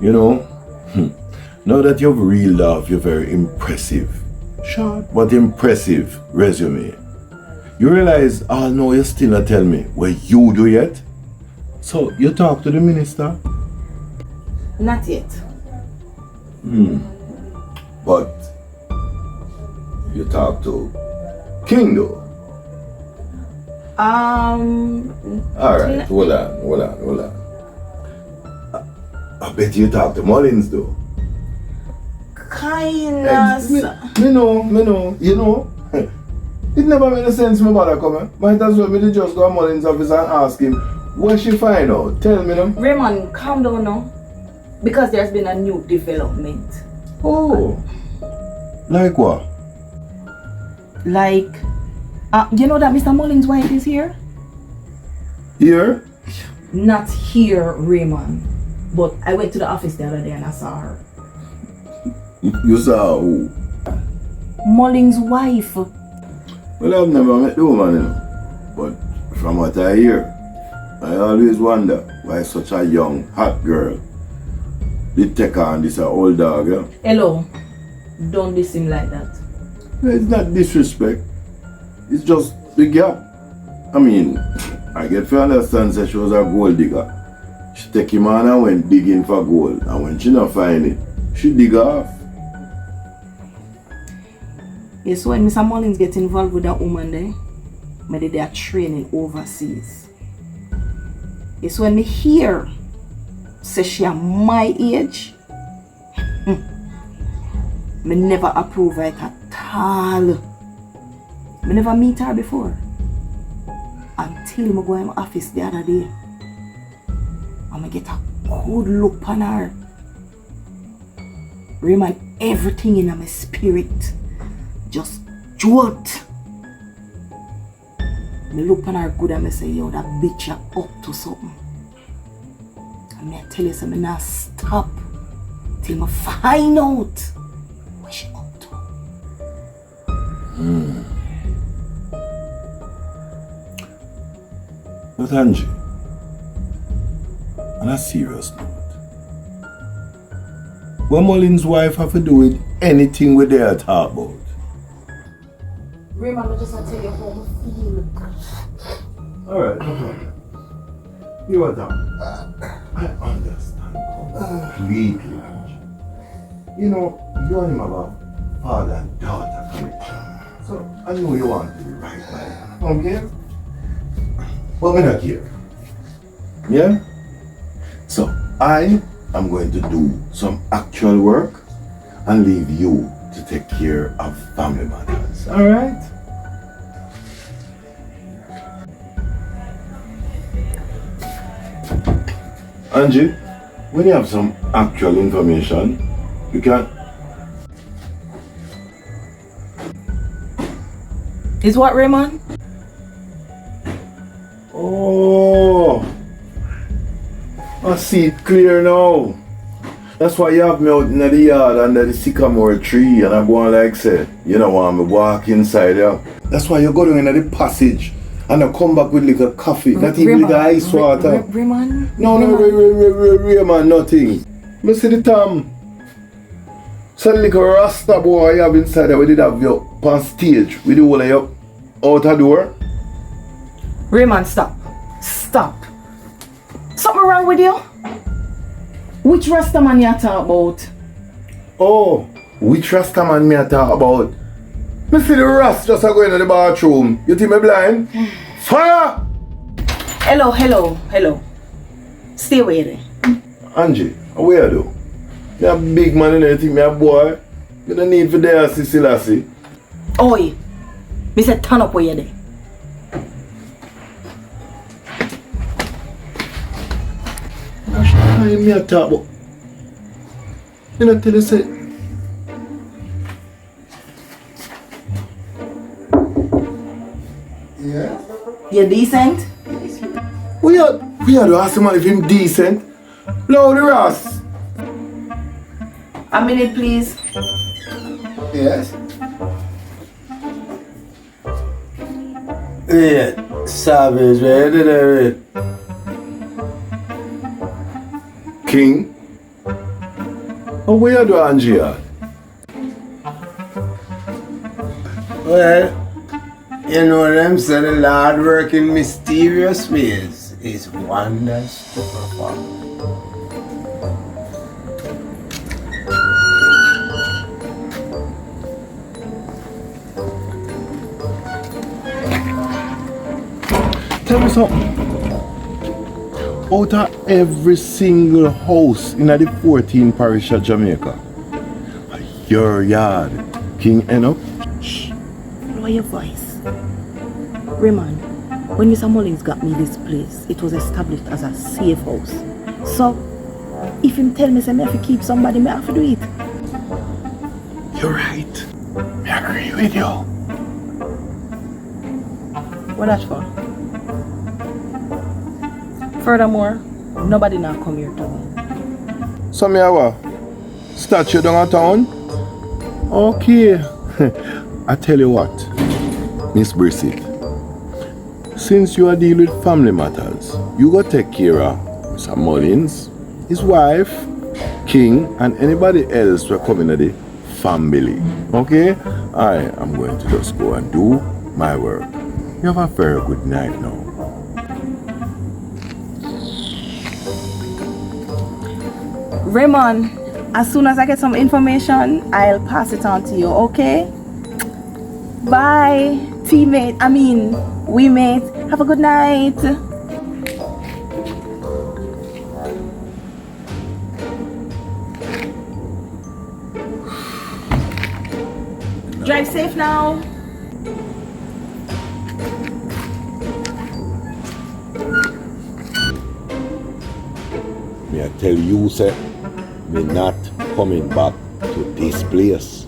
You know, now that you've reeled off your very impressive, short but impressive resume, you realize, oh no, you still not tell me what you do yet? So, you talk to the minister? Not yet. But you talk to King though? Alright, hold on. I bet you talk to Mullins though. Kinda. Me know, you know. It never made any sense my mother coming. Might as well me just go to Mullins' office and ask him, what she find out? Tell me them. Raymond, calm down now. Because there's been a new development. Oh. Like what? Like, you know that Mr. Mullins' wife is here? Here? Not here, Raymond. But I went to the office the other day and I saw her. You saw who? Mullins' wife. Well, I've never met the woman, you know. But from what I hear, I always wonder why such a young, hot girl did take on this old dog, yeah? Hello. Don't diss him like that. It's not disrespect. It's just the gap. I mean, I get to understand that she was a gold digger. She take him on and went digging for gold. And when she not find it, she dig off. Yes, when Mr. Mullins get involved with that woman there, maybe they are training overseas. It's when me hear say she at my age, me never approve it at all. Me never meet her before. Until me go in my office the other day. And me get a good look on her. Raymond, everything in my spirit just jolt. Me look on her good and me say, yo, that bitch you up to something. And me I tell you, so me not stop till me find out what she up to. But Angie, on a serious note, what Mullins' wife have to do with anything we dare talk about? Raymond, I just want to tell you how I feel. Alright, no problem. You are done. I understand completely, Angie. You know, you and him have a father and daughter connection. So I know you want to be right by him. Okay? But me not care. Yeah? So I am going to do some actual work and leave you to take care of family matters. Alright? Angie, when you have some actual information, you can... Is what, Raymond? Oh, I see it clear now. That's why you have me out in the yard under the sycamore tree and I go on like say, you know want me walk inside there. That's why you go down in the passage and I come back with little coffee, not even little ice water. Raymond? No, Raymond, nothing. Me see the Tom. So the little Rasta boy you have inside there, we did have you up on stage with the whole of you out the door. Raymond, stop. Stop. Something wrong with you? Which Rasta man you talk about? Oh, which Rasta man me I talk about? Me see the Rasta just a go into the bathroom. You think me blind? Fire! Hello. Stay away there. Angie, where do? Me a big man and everything, me a boy. You don't need for there, Sissy Lassie. Oi. Me said turn up where you there. Why me a talk about? You know tell you say. Yeah? You decent? We are to ask him if him decent. Loud the Ross. A minute, please. Yes? Yeah, savage, man. King, And where you do, Andrea? Well, you know them say the Lord work in mysterious ways. His wonders to perform. Tell me something. Out of every single house in the 14 parish of Jamaica, your yard, King Enoch. Shh. Lower your voice. Raymond, when Mr. Mullins got me this place, it was established as a safe house. So, if him tell me say me have to keep somebody, me have to do it. You're right. I agree with you. What that for? Furthermore, nobody now come here to me. So me have a statue downtown? Okay. I tell you what, Miss Brissett, since you are dealing with family matters, you go take care of Mr. Mullins, his wife, King, and anybody else who are coming to the family. Okay? I am going to just go and do my work. You have a very good night now. Raymond, as soon as I get some information, I'll pass it on to you, okay? Bye, we mate. Have a good night. Drive safe now. Me I tell you, sir, me not coming back to this place.